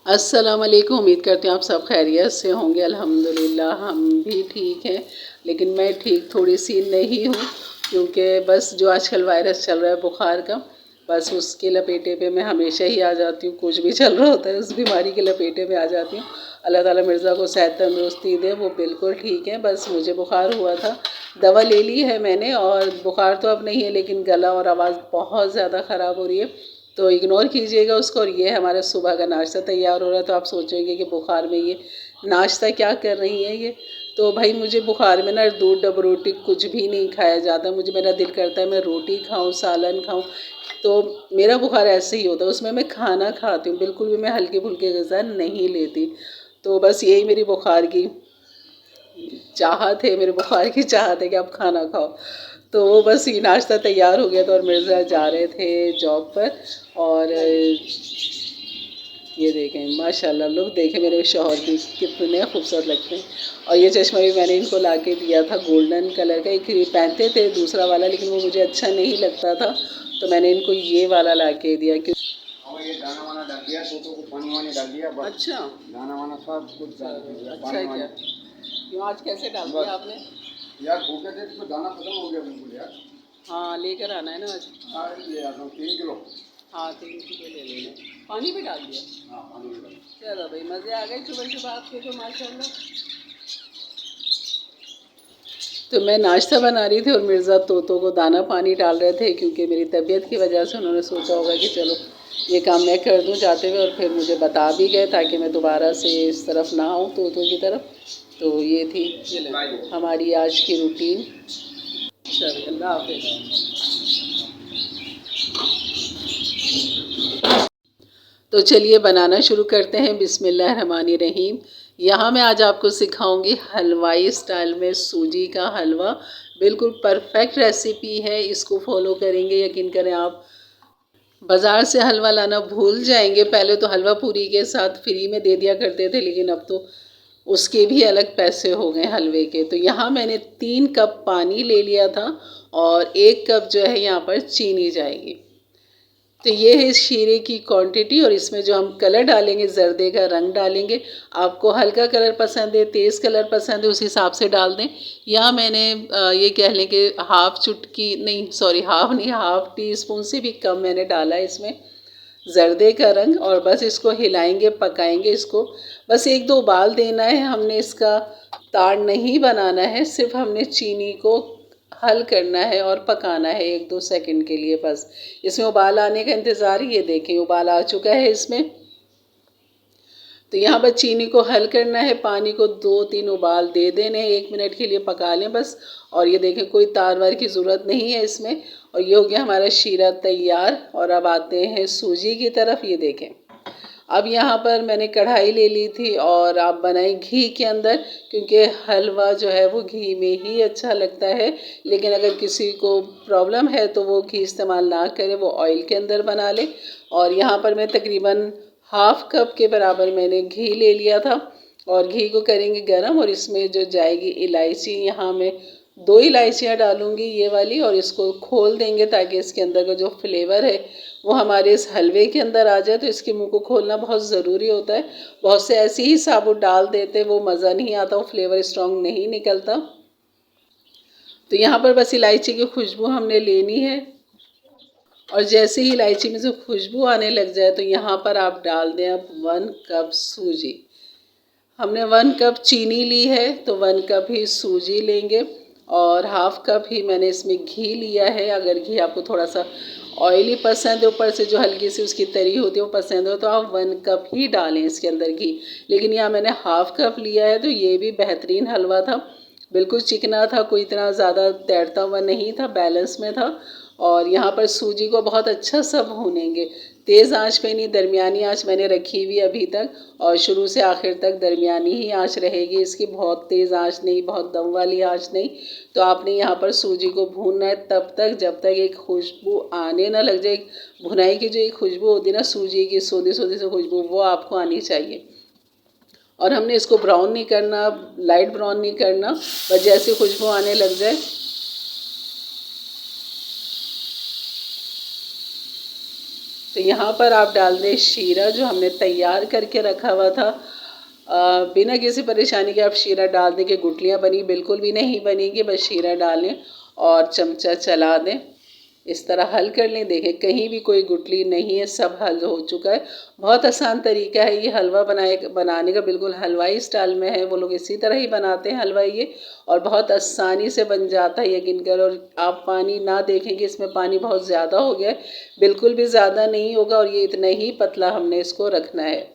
अस्सलाम वालेकुम। उम्मीद करते हैं आप सब खैरियत से होंगे। अल्हम्दुलिल्लाह हम भी ठीक हैं, लेकिन मैं ठीक थोड़ी सी नहीं हूँ क्योंकि बस जो आजकल वायरस चल रहा है बुखार का, बस उसके लपेटे पे मैं हमेशा ही आ जाती हूँ। कुछ भी चल रहा होता है उस बीमारी के लपेटे में आ जाती हूँ। अल्लाह ताला मिर्ज़ा को सेहत तंदुरुस्ती दे, वो बिल्कुल ठीक है। बस मुझे बुखार हुआ था, दवा ले ली है मैंने और बुखार तो अब नहीं है, लेकिन गला और आवाज़ बहुत ज़्यादा ख़राब हो रही है, तो इग्नोर कीजिएगा उसको। और ये हमारा सुबह का नाश्ता तैयार हो रहा है, तो आप सोचेंगे कि बुखार में ये नाश्ता क्या कर रही हैं ये। तो भाई मुझे बुखार में ना दूध डब रोटी कुछ भी नहीं खाया जाता। मेरा दिल करता है मैं रोटी खाऊं, सालन खाऊं, तो मेरा बुखार ऐसे ही होता है। उसमें मैं खाना खाती हूँ, बिल्कुल भी मैं हल्के फुल्के ग़िज़ा नहीं लेती। तो बस यही मेरी बुखार की चाहत है, मेरे बुखार की चाहत है कि आप खाना खाओ। तो वो बस ये नाश्ता तैयार हो गया था और मिर्ज़ा जा रहे थे जॉब पर। और ये देखें माशाल्लाह, लुक देखें मेरे शौहर की कितने खूबसूरत लगते हैं। और ये चश्मा भी मैंने इनको ला के दिया था, गोल्डन कलर का। एक पहनते थे दूसरा वाला, लेकिन वो मुझे अच्छा नहीं लगता था, तो मैंने इनको ये वाला ला के दिया। ये दाना वाना डाल दिया, तोतों को पानी वानी डाल दिया बस। अच्छा, दाना वाना सब कुछ डाल दिया। अच्छा है क्या? क्यों आज कैसे डाल दिया आपने? यार भूखे थे, इसमें दाना खत्म हो गया बिल्कुल यार। हाँ लेकर आना है ना आज। आज ले आता हूँ 3 किलो। हाँ 3 किलो ले लेना। पानी भी डाल दिया? हाँ पानी भी डाल। चलो भाई मज़े आ गए सुबह सुबह आपके तो माशाल्लाह। तो मैं नाश्ता बना रही थी और मिर्ज़ा तोतों को दाना पानी डाल रहे थे, क्योंकि मेरी तबीयत की वजह से उन्होंने सोचा होगा कि चलो ये काम मैं कर दूं जाते हुए, और फिर मुझे बता भी गए ताकि मैं दोबारा से इस तरफ ना आऊँ तोतों की तरफ। तो ये थी हमारी आज की रूटीन। चलिए अल्लाह हाफिज़। तो चलिए बनाना शुरू करते हैं। बिस्मिल्लाहिर्रहमानिर्रहीम। यहाँ मैं आज आपको सिखाऊंगी हलवाई स्टाइल में सूजी का हलवा। बिल्कुल परफेक्ट रेसिपी है, इसको फॉलो करेंगे यकीन करें आप बाज़ार से हलवा लाना भूल जाएंगे। पहले तो हलवा पूरी के साथ फ्री में दे दिया करते थे, लेकिन अब तो उसके भी अलग पैसे हो गए हलवे के। तो यहाँ मैंने 3 कप पानी ले लिया था और 1 कप जो है यहाँ पर चीनी जाएगी। तो ये है शीरे की क्वांटिटी। और इसमें जो हम कलर डालेंगे, जर्दे का रंग डालेंगे। आपको हल्का कलर पसंद है, तेज़ कलर पसंद है, उस हिसाब से डाल दें। यहाँ मैंने ये कह लें कि हाफ़ चुटकी नहीं, सॉरी हाफ़ नहीं, हाफ़ टी स्पून से भी कम मैंने डाला है इसमें जर्दे का रंग। और बस इसको हिलाएंगे, पकाएंगे इसको। बस 1-2 उबाल देना है, हमने इसका ताड़ नहीं बनाना है, सिर्फ हमने चीनी को हल करना है और पकाना है 1-2 सेकंड के लिए। बस इसमें उबाल आने का इंतज़ार। ये देखें उबाल आ चुका है इसमें। तो यहाँ पर चीनी को हल करना है, पानी को 2-3 उबाल दे देने, 1 मिनट के लिए पका लें बस। और ये देखें कोई तार वार की ज़रूरत नहीं है इसमें। और ये हो गया हमारा शीरा तैयार। और अब आते हैं सूजी की तरफ। ये देखें अब यहाँ पर मैंने कढ़ाई ले ली थी और आप बनाएं घी के अंदर, क्योंकि हलवा जो है वो घी में ही अच्छा लगता है। लेकिन अगर किसी को प्रॉब्लम है तो वो घी इस्तेमाल ना करे, वो ऑयल के अंदर बना ले। और यहाँ पर मैं तकरीबन हाफ़ कप के बराबर मैंने घी ले लिया था। और घी को करेंगे गरम, और इसमें जो जाएगी इलायची, यहाँ मैं 2 इलायचियाँ डालूँगी ये वाली। और इसको खोल देंगे ताकि इसके अंदर का जो फ्लेवर है वो हमारे इस हलवे के अंदर आ जाए। तो इसके मुंह को खोलना बहुत ज़रूरी होता है। बहुत से ऐसे ही साबुत डाल देते, वो मज़ा नहीं आता, वो फ्लेवर स्ट्रॉन्ग नहीं निकलता। तो यहाँ पर बस इलायची की खुशबू हमने लेनी है। और जैसे ही इलायची में से खुशबू आने लग जाए तो यहाँ पर आप डाल दें अब 1 कप सूजी। हमने 1 कप चीनी ली है, तो 1 कप ही सूजी लेंगे। और हाफ़ कप ही मैंने इसमें घी लिया है। अगर घी आपको थोड़ा सा ऑयली पसंद है, ऊपर से जो हल्की सी उसकी तरी होती है वो पसंद हो, तो आप 1 कप ही डालें इसके अंदर घी। लेकिन यहाँ मैंने हाफ़ कप लिया है, तो ये भी बेहतरीन हलवा था। बिल्कुल चिकना था, कोई इतना ज़्यादा तैरता हुआ नहीं था, बैलेंस में था। और यहाँ पर सूजी को बहुत अच्छा सा भूनेंगे, तेज़ आंच पे नहीं, दरमियानी आंच मैंने रखी हुई अभी तक। और शुरू से आखिर तक दरमियानी ही आंच रहेगी इसकी, बहुत तेज़ आंच नहीं, बहुत दम वाली आंच नहीं। तो आपने यहाँ पर सूजी को भूनना है तब तक जब तक एक खुशबू आने ना लग जाए। भुनाई की जो एक खुशबू होती है ना, सूजी की सोंधी सोंधी से खुशबू, वो आपको आनी चाहिए। और हमने इसको ब्राउन नहीं करना, लाइट ब्राउन नहीं करना, बस जैसे खुशबू आने लग जाए तो यहाँ पर आप डाल दें शीरा जो हमने तैयार करके रखा हुआ था। बिना किसी परेशानी के आप शीरा डाल दें कि गुठलियाँ बनी, बिल्कुल भी नहीं बनेंगी। बस शीरा डालें और चमचा चला दें, इस तरह हल कर लें। देखें कहीं भी कोई गुठली नहीं है, सब हल हो चुका है। बहुत आसान तरीका है ये हलवा बनाने का, बिल्कुल हलवाई स्टाइल में है। वो लोग इसी तरह ही बनाते हैं हलवा ये, और बहुत आसानी से बन जाता है यकीन कर। और आप पानी ना देखें कि इसमें पानी बहुत ज़्यादा हो गया है, बिल्कुल भी ज़्यादा नहीं होगा। और ये इतना ही पतला हमने इसको रखना है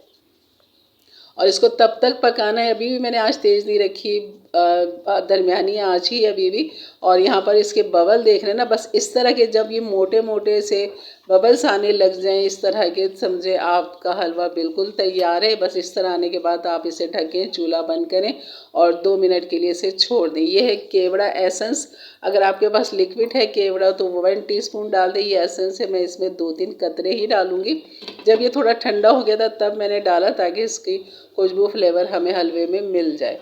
और इसको तब तक पकाना है। अभी भी मैंने आंच तेज़ नहीं रखी, दरमियानी आंच ही अभी भी। और यहाँ पर इसके बबल देख रहे हैं ना, बस इस तरह के जब ये मोटे मोटे से बबल्स आने लग जाएं इस तरह के, समझे आपका हलवा बिल्कुल तैयार है। बस इस तरह आने के बाद आप इसे ढकें, चूल्हा बंद करें और 2 मिनट के लिए इसे छोड़ दें। ये है केवड़ा एसेंस। अगर आपके पास लिक्विड है केवड़ा तो 1 टीस्पून डाल दें। ये एसेंस है, मैं इसमें 2-3 कतरे ही डालूंगी। जब ये थोड़ा ठंडा हो गया था तब मैंने डाला, ताकि इसकी खुशबू फ्लेवर हमें हलवे में मिल जाए।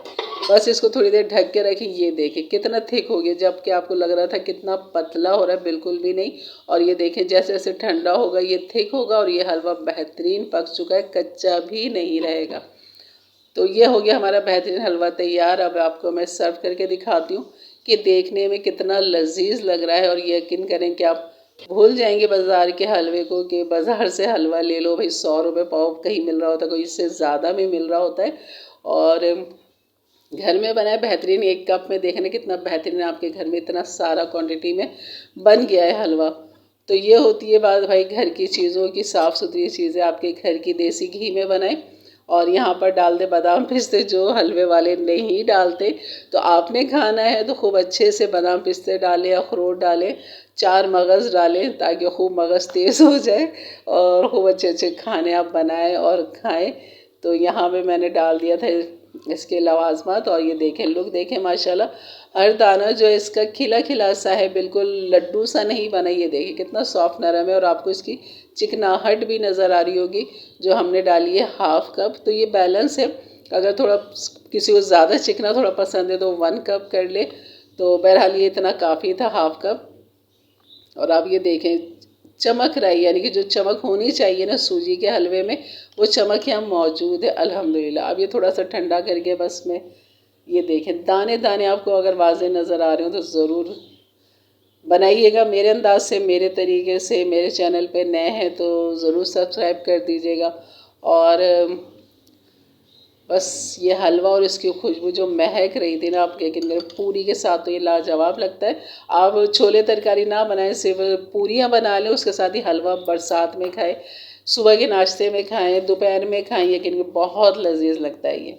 बस इसको थोड़ी देर ढक के रखें। ये देखें कितना थिक हो गया, जबकि आपको लग रहा था कितना पतला हो रहा है, बिल्कुल भी नहीं। और ये देखें जैसे जैसे ठंडा होगा ये थिक होगा और ये हलवा बेहतरीन पक चुका है, कच्चा भी नहीं रहेगा। तो ये हो गया हमारा बेहतरीन हलवा तैयार। अब आपको मैं सर्व करके दिखाती हूँ कि देखने में कितना लजीज लग रहा है। और यकीन करें कि आप भूल जाएंगे बाज़ार के हलवे को, कि बाज़ार से हलवा ले लो भाई, 100 रुपये पाव कहीं मिल रहा होता है, कोई इससे ज़्यादा में मिल रहा होता है। और घर में बनाए बेहतरीन 1 कप में देखना कितना बेहतरीन आपके घर में इतना सारा क्वांटिटी में बन गया है हलवा। तो ये होती है बात भाई घर की चीज़ों की, साफ़ सुथरी चीज़ें आपके घर की देसी घी में बनाएं। और यहाँ पर डाल दे बादाम पिस्ते, जो हलवे वाले नहीं डालते। तो आपने खाना है तो खूब अच्छे से बादाम पिस्ते डालें, अखरोट डालें, 4 मगज़ डालें, ताकि खूब मगज़ तेज़ हो जाए और खूब अच्छे अच्छे खाने आप बनाएं और खाएं। तो यहाँ पे मैंने डाल दिया था इसके लवाजमात। और ये देखें लुक देखें माशाल्लाह, हर दाना जो है इसका खिला खिला सा है, बिल्कुल लड्डू सा नहीं बना। ये देखिए कितना सॉफ्ट नरम है और आपको इसकी चिकनाहट भी नज़र आ रही होगी। जो हमने डाली है 1/2 कप, तो ये बैलेंस है। अगर थोड़ा किसी को ज़्यादा चिकना थोड़ा पसंद है तो 1 कप कर ले। तो बहरहाल ये इतना काफ़ी था 1/2 कप। और आप ये देखें चमक रहा है, यानी कि जो चमक होनी चाहिए ना सूजी के हलवे में, वो चमक यहाँ मौजूद है अल्हम्दुलिल्लाह। अब ये थोड़ा सा ठंडा करके बस में ये देखें दाने दाने आपको अगर वाज़े नज़र आ रहे हो तो ज़रूर बनाइएगा मेरे अंदाज से, मेरे तरीके से। मेरे चैनल पे नए हैं तो ज़रूर सब्सक्राइब कर दीजिएगा। और बस ये हलवा और इसकी खुशबू जो महक रही थी ना आपके, लेकिन मेरे पूरी के साथ तो ये लाजवाब लगता है। आप छोले तरकारी ना बनाएं, सिर्फ पूरियाँ बना लें, उसके साथ ही हलवा बरसात में खाएं, सुबह के नाश्ते में खाएं, दोपहर में खाएं, लेकिन बहुत लजीज लगता है ये।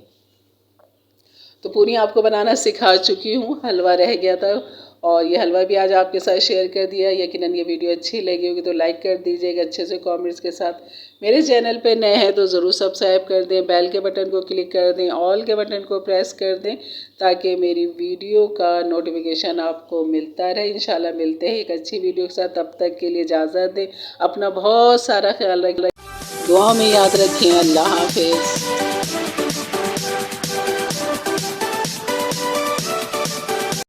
तो पूरियाँ आपको बनाना सिखा चुकी हूँ, हलवा रह गया था और ये हलवा भी आज आपके साथ शेयर कर दिया। यकीनन ये वीडियो अच्छी लगी होगी तो लाइक कर दीजिएगा अच्छे से कमेंट्स के साथ। मेरे चैनल पे नए हैं तो ज़रूर सब्सक्राइब कर दें, बेल के बटन को क्लिक कर दें, ऑल के बटन को प्रेस कर दें, ताकि मेरी वीडियो का नोटिफिकेशन आपको मिलता रहे। इंशाल्लाह मिलते हैं एक अच्छी वीडियो के साथ। तब तक के लिए इजाज़त दें, अपना बहुत सारा ख्याल रखें, दुआ में याद रखें। अल्लाह हाफिज़।